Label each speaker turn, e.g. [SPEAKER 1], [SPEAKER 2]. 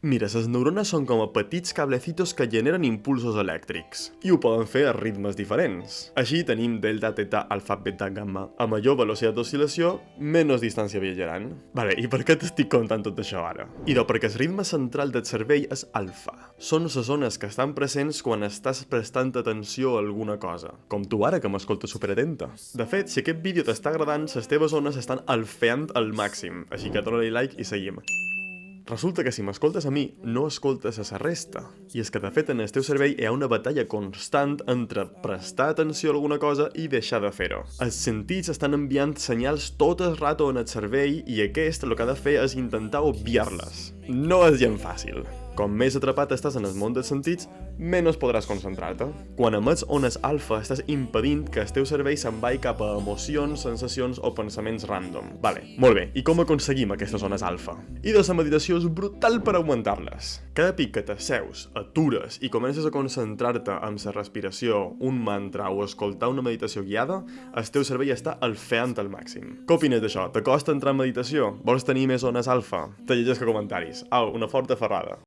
[SPEAKER 1] Mira, les neurones són com a petits cablecitos que generen impulsos elèctrics, i ho poden fer a ritmes diferents. Així tenim delta, teta, alfa, beta, gamma. A major velocitat d'oscil·lació, menys distància viatjaran. Vale, i per què t'estic contant tot això ara? Idò, perquè el ritme central del cervell és alfa. Són les zones que estan presents quan estàs prestant atenció a alguna cosa. Com tu ara, que m'escoltes superatenta. De fet, si aquest vídeo t'està agradant, les teves zones estan alfeant al màxim, així que dona-li like i seguim. Resulta que si m'escoltes a mi, no escoltes a la resta. I és que, de fet, en el teu cervell hi ha una batalla constant entre prestar atenció a alguna cosa i deixar de fer-ho. Els sentits estan enviant senyals tot el rato en el cervell i aquest el que ha de fer és intentar obviar-les. No és gens fàcil. Com més atrapat estàs en el món dels sentits, menys podràs concentrar-te. Quan emets ones alfa, estàs impedint que el teu cervell se'n vagi cap a emocions, sensacions o pensaments random. Vale, molt bé. I com aconseguim aquestes ones alfa? I de la meditació és brutal per augmentar-les. Cada pic que t'asseus, atures i comences a concentrar-te en la respiració, un mantra o escoltar una meditació guiada, el teu cervell està alfeant al màxim. Què opines d'això? T'acosta entrar en meditació? Vols tenir més ones alfa? Te llegeixo comentaris. Au, una forta ferrada.